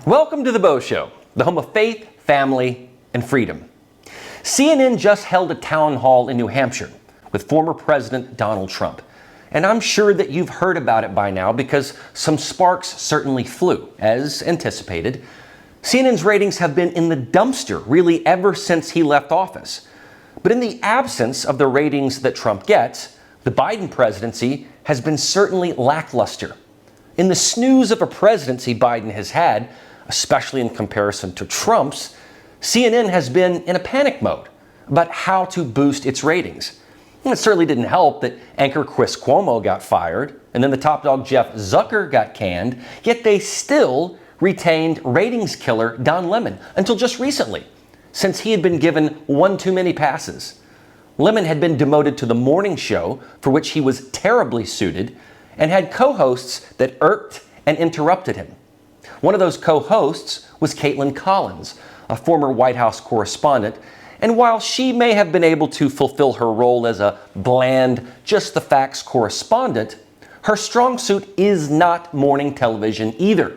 Welcome to the Beau Show, the home of faith, family, and freedom. CNN just held a town hall in New Hampshire with former President Donald Trump. And I'm sure that you've heard about it by now because some sparks certainly flew, as anticipated. CNN's ratings have been in the dumpster really ever since he left office. But in the absence of the ratings that Trump gets, the Biden presidency has been certainly lackluster. In the snooze of a presidency Biden has had, especially in comparison to Trump's, CNN has been in a panic mode about how to boost its ratings. And it certainly didn't help that anchor Chris Cuomo got fired, and then the top dog Jeff Zucker got canned, yet they still retained ratings killer Don Lemon until just recently, since he had been given one too many passes. Lemon had been demoted to the morning show, for which he was terribly suited, and had co-hosts that irked and interrupted him. One of those co-hosts was Kaitlan Collins, a former White House correspondent, and while she may have been able to fulfill her role as a bland, just-the-facts correspondent, her strong suit is not morning television either.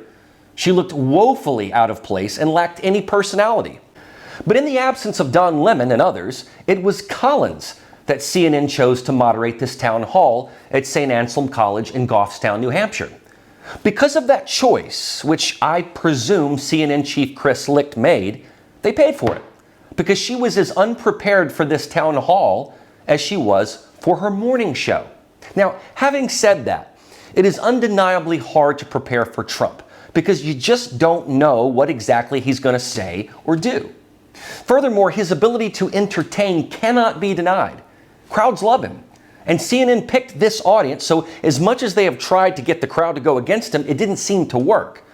She looked woefully out of place and lacked any personality. But in the absence of Don Lemon and others, it was Collins that CNN chose to moderate this town hall at St. Anselm College in Goffstown, New Hampshire. Because of that choice, which I presume CNN chief Chris Licht made, they paid for it, because she was as unprepared for this town hall as she was for her morning show. Now, having said that, it is undeniably hard to prepare for Trump, because you just don't know what exactly he's going to say or do. Furthermore, his ability to entertain cannot be denied. Crowds love him. And CNN picked this audience, so as much as they have tried to get the crowd to go against him, it didn't seem to work.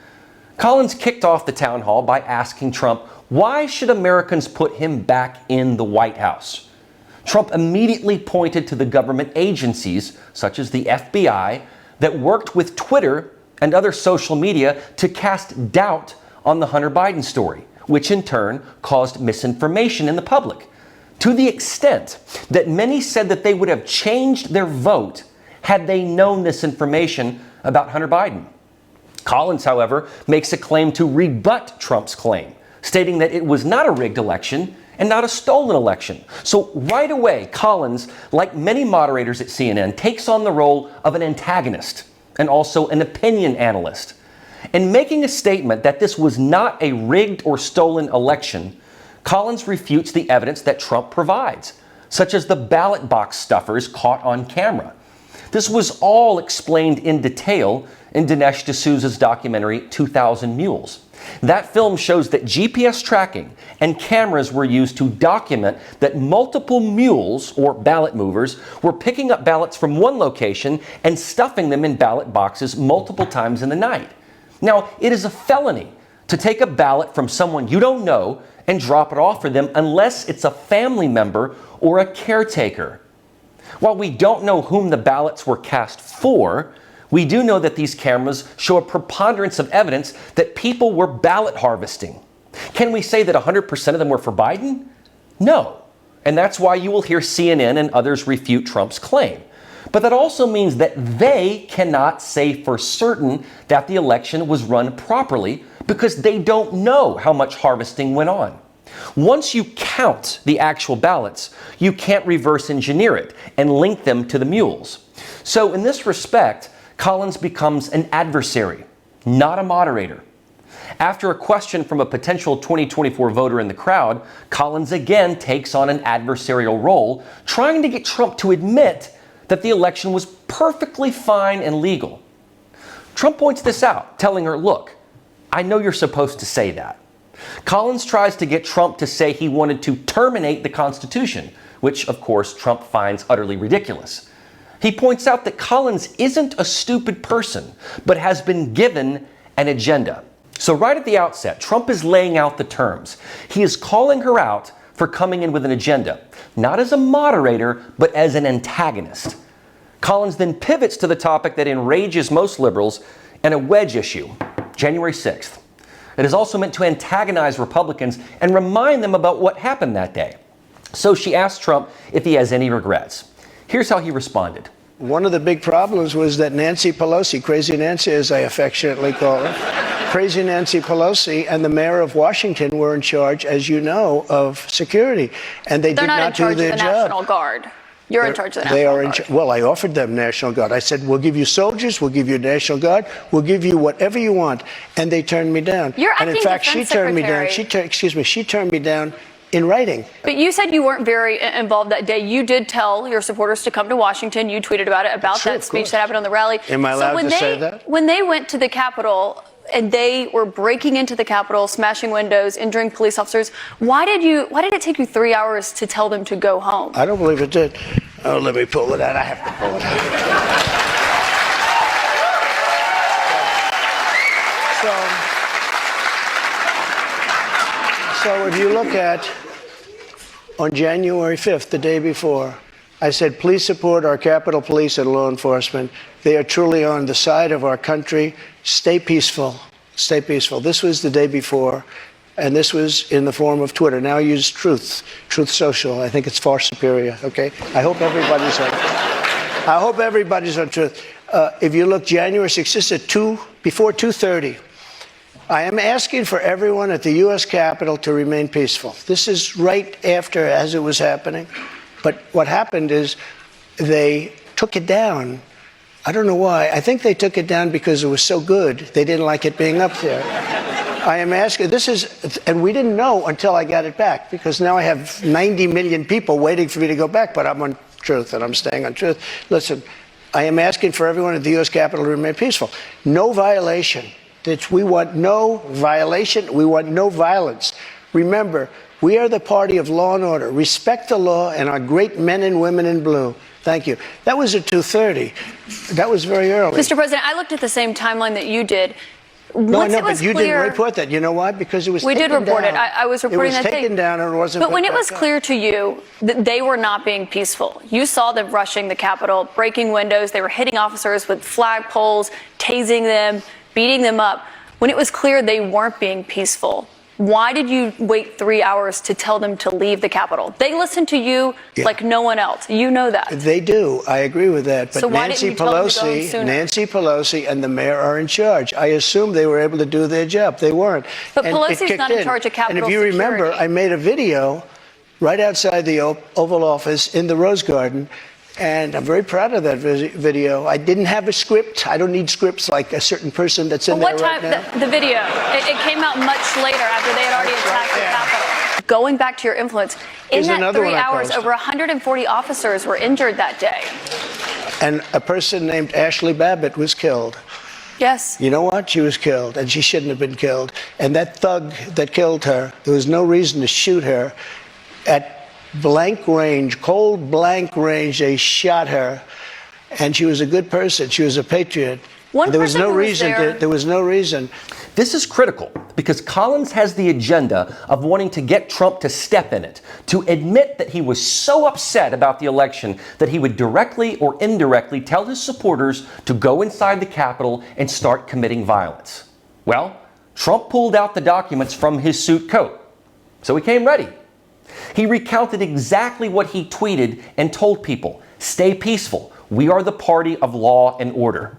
Collins kicked off the town hall by asking Trump, why should Americans put him back in the White House? Trump immediately pointed to the government agencies, such as the FBI, that worked with Twitter and other social media to cast doubt on the Hunter Biden story, which in turn caused misinformation in the public, to the extent that many said that they would have changed their vote had they known this information about Hunter Biden. Collins, however, makes a claim to rebut Trump's claim, stating that it was not a rigged election and not a stolen election. So right away, Collins, like many moderators at CNN, takes on the role of an antagonist and also an opinion analyst. In making a statement that this was not a rigged or stolen election, Collins refutes the evidence that Trump provides, such as the ballot box stuffers caught on camera. This was all explained in detail in Dinesh D'Souza's documentary 2,000 Mules. That film shows that GPS tracking and cameras were used to document that multiple mules, or ballot movers, were picking up ballots from one location and stuffing them in ballot boxes multiple times in the night. Now, it is a felony to take a ballot from someone you don't know and drop it off for them unless it's a family member or a caretaker. While we don't know whom the ballots were cast for, we do know that these cameras show a preponderance of evidence that people were ballot harvesting. Can we say that 100% of them were for Biden? No. And that's why you will hear CNN and others refute Trump's claim. But that also means that they cannot say for certain that the election was run properly because they don't know how much harvesting went on. Once you count the actual ballots, you can't reverse engineer it and link them to the mules. So in this respect, Collins becomes an adversary, not a moderator. After a question from a potential 2024 voter in the crowd, Collins again takes on an adversarial role, trying to get Trump to admit that the election was perfectly fine and legal. Trump points this out, telling her, look, I know you're supposed to say that. Collins tries to get Trump to say he wanted to terminate the Constitution, which, of course, Trump finds utterly ridiculous. He points out that Collins isn't a stupid person, but has been given an agenda. So right at the outset, Trump is laying out the terms. He is calling her out for coming in with an agenda, not as a moderator, but as an antagonist. Collins then pivots to the topic that enrages most liberals and a wedge issue, January 6th. It is also meant to antagonize Republicans and remind them about what happened that day. So she asked Trump if he has any regrets. Here's how he responded. One of the big problems was that Nancy Pelosi, Crazy Nancy as I affectionately call her, Crazy Nancy Pelosi and the mayor of Washington were in charge, as you know, of security, and they did not do their job. They're not in charge of the National Guard. You're in charge of the National Guard. Well, I offered them National Guard. I said, we'll give you soldiers, we'll give you National Guard, we'll give you whatever you want. And they turned me down. And in fact, she turned me down. She turned me down in writing. But you said you weren't very involved that day. You did tell your supporters to come to Washington. You tweeted about it, about that speech that happened on the rally. Am I allowed to say that? When they went to the Capitol and they were breaking into the Capitol, smashing windows, injuring police officers, why did it take you 3 hours to tell them to go home? I don't believe it did. Oh, let me pull it out. I have to pull it out. So if you look at, on January 5th, the day before, I said, please support our Capitol Police and law enforcement. They are truly on the side of our country. Stay peaceful. Stay peaceful. This was the day before, and this was in the form of Twitter. Now I use Truth Social. I think it's far superior, okay? I hope everybody's on Truth. If you look January 6th, this is before 2:30. I am asking for everyone at the U.S. Capitol to remain peaceful. This is right after, as it was happening. But what happened is they took it down. I don't know why. I think they took it down because it was so good. They didn't like it being up there. I am asking, and we didn't know until I got it back, because now I have 90 million people waiting for me to go back, but I'm on Truth and I'm staying on Truth. Listen, I am asking for everyone at the U.S. Capitol to remain peaceful. No violation. We want no violation. We want no violence. Remember, we are the party of law and order. Respect the law and our great men and women in blue. Thank you. That was at 2:30. That was very early. Mr. President, I looked at the same timeline that you did. No, I know, but you didn't report that. You know why? Because it was taken down. We did report it. I was reporting that thing. It was taken down and it wasn't. But when it was clear to you that they were not being peaceful, you saw them rushing the Capitol, breaking windows. They were hitting officers with flagpoles, tasing them, beating them up. When it was clear they weren't being peaceful, why did you wait 3 hours to tell them to leave the Capitol? They listen to you like no one else. You know that. They do. I agree with that. But so why didn't you tell them to go home sooner? Nancy Pelosi and the mayor are in charge. I assume they were able to do their job. They weren't. But Pelosi's not in charge of Capitol security. And if you remember, I made a video right outside the Oval Office in the Rose Garden. And I'm very proud of that video. I didn't have a script. I don't need scripts like a certain person that's in there right now. What time, the video, it came out much later after they had already attacked the Capitol. Going back to your influence, in that 3 hours, over 140 officers were injured that day. And a person named Ashley Babbitt was killed. Yes. You know what? She was killed, and she shouldn't have been killed. And that thug that killed her, there was no reason to shoot her. At blank range, cold blank range, they shot her, and she was a good person. She was a patriot. There was no reason. This is critical because Collins has the agenda of wanting to get Trump to step in it, to admit that he was so upset about the election that he would directly or indirectly tell his supporters to go inside the Capitol and start committing violence. Well, Trump pulled out the documents from his suit coat, so he came ready. He recounted exactly what he tweeted and told people, stay peaceful. We are the party of law and order.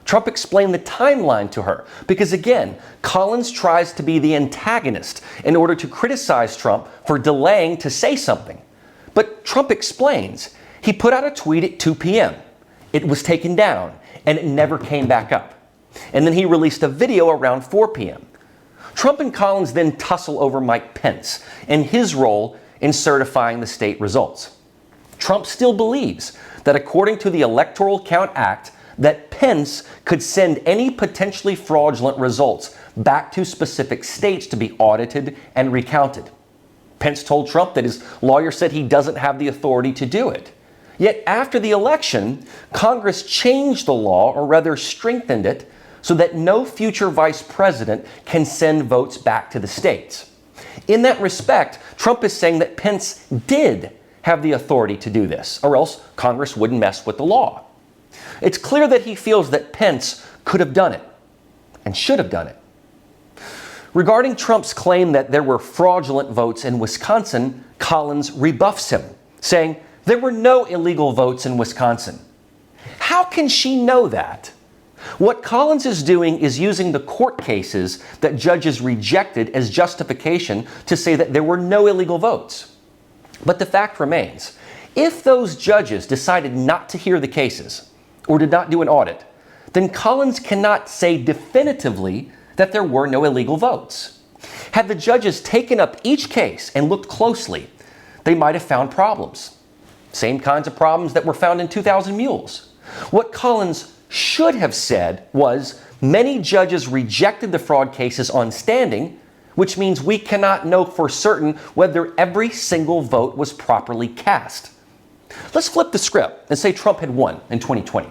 Trump explained the timeline to her because, again, Collins tries to be the antagonist in order to criticize Trump for delaying to say something. But Trump explains he put out a tweet at 2 p.m. It was taken down and it never came back up. And then he released a video around 4 p.m. Trump and Collins then tussle over Mike Pence and his role in certifying the state results. Trump still believes that according to the Electoral Count Act, that Pence could send any potentially fraudulent results back to specific states to be audited and recounted. Pence told Trump that his lawyer said he doesn't have the authority to do it. Yet after the election, Congress changed the law, or rather strengthened it, so that no future vice president can send votes back to the states. In that respect, Trump is saying that Pence did have the authority to do this, or else Congress wouldn't mess with the law. It's clear that he feels that Pence could have done it and should have done it. Regarding Trump's claim that there were fraudulent votes in Wisconsin, Collins rebuffs him, saying there were no illegal votes in Wisconsin. How can she know that? What Collins is doing is using the court cases that judges rejected as justification to say that there were no illegal votes. But the fact remains, if those judges decided not to hear the cases or did not do an audit, then Collins cannot say definitively that there were no illegal votes. Had the judges taken up each case and looked closely, they might have found problems. Same kinds of problems that were found in 2000 Mules. What Collins should have said was, many judges rejected the fraud cases on standing, which means we cannot know for certain whether every single vote was properly cast. Let's flip the script and say Trump had won in 2020,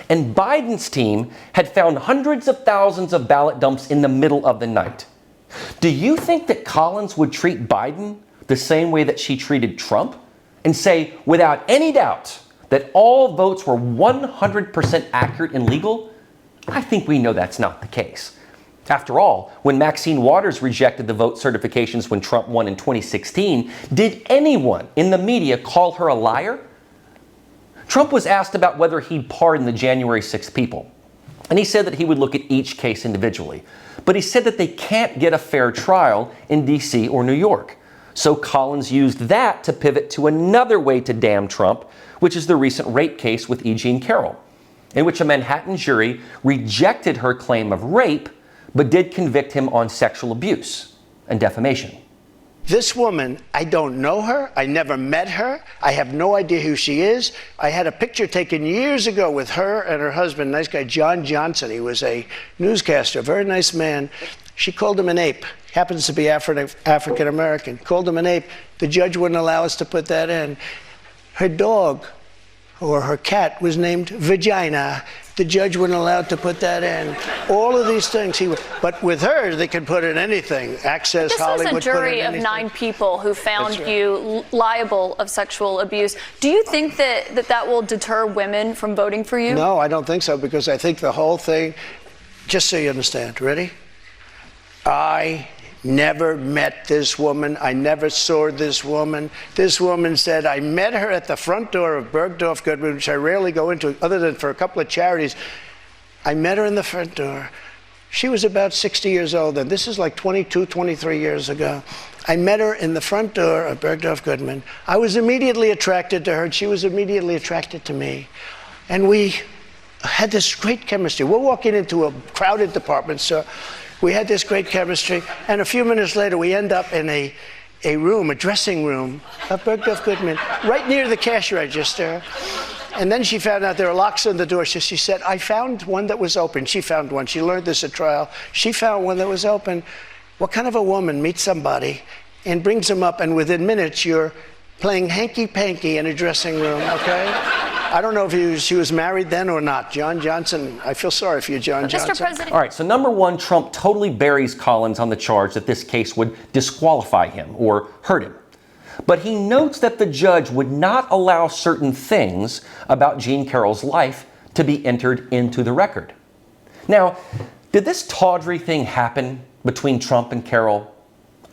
and Biden's team had found hundreds of thousands of ballot dumps in the middle of the night. Do you think that Collins would treat Biden the same way that she treated Trump and say, without any doubt, that all votes were 100% accurate and legal? I think we know that's not the case. After all, when Maxine Waters rejected the vote certifications when Trump won in 2016, did anyone in the media call her a liar? Trump was asked about whether he'd pardon the January 6th people, and he said that he would look at each case individually. But he said that they can't get a fair trial in D.C. or New York. So Collins used that to pivot to another way to damn Trump, which is the recent rape case with E. Jean Carroll, in which a Manhattan jury rejected her claim of rape, but did convict him on sexual abuse and defamation. This woman, I don't know her. I never met her. I have no idea who she is. I had a picture taken years ago with her and her husband, nice guy, John Johnson. He was a newscaster, very nice man. She called him an ape. Happens to be African American. Called him an ape. The judge wouldn't allow us to put that in. Her dog, or her cat, was named Vagina. The judge wouldn't allow to put that in. All of these things, but with her, they can put in anything. Access, Hollywood. This was a jury of 9 people who found you liable of sexual abuse. Do you think that will deter women from voting for you? No, I don't think so, because I think the whole thing, just so you understand, ready? I never met this woman. I never saw this woman. This woman said, I met her at the front door of Bergdorf Goodman, which I rarely go into other than for a couple of charities. I met her in the front door. She was about 60 years old, and this is like 22, 23 years ago. I met her in the front door of Bergdorf Goodman. I was immediately attracted to her, and she was immediately attracted to me. And we had this great chemistry. We're walking into a crowded department store. We had this great chemistry, and a few minutes later, we end up in a room, a dressing room of Bergdorf Goodman, right near the cash register. And then she found out there were locks on the door. So she said, I found one that was open. She found one. She learned this at trial. She found one that was open. What kind of a woman meets somebody and brings them up, and within minutes, you're playing hanky-panky in a dressing room, okay? I don't know if she was married then or not. John Johnson, I feel sorry for you, John Johnson. Mr. President. All right, so number one, Trump totally buries Collins on the charge that this case would disqualify him or hurt him. But he notes that the judge would not allow certain things about Jean Carroll's life to be entered into the record. Now, did this tawdry thing happen between Trump and Carroll?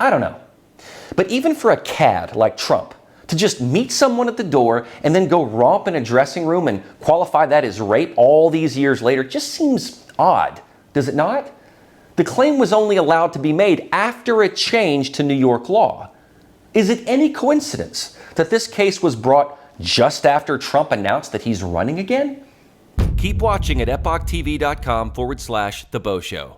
I don't know. But even for a cad like Trump to just meet someone at the door and then go romp in a dressing room and qualify that as rape all these years later just seems odd, does it not? The claim was only allowed to be made after a change to New York law. Is it any coincidence that this case was brought just after Trump announced that he's running again? Keep watching at epochtv.com/The Beau Show.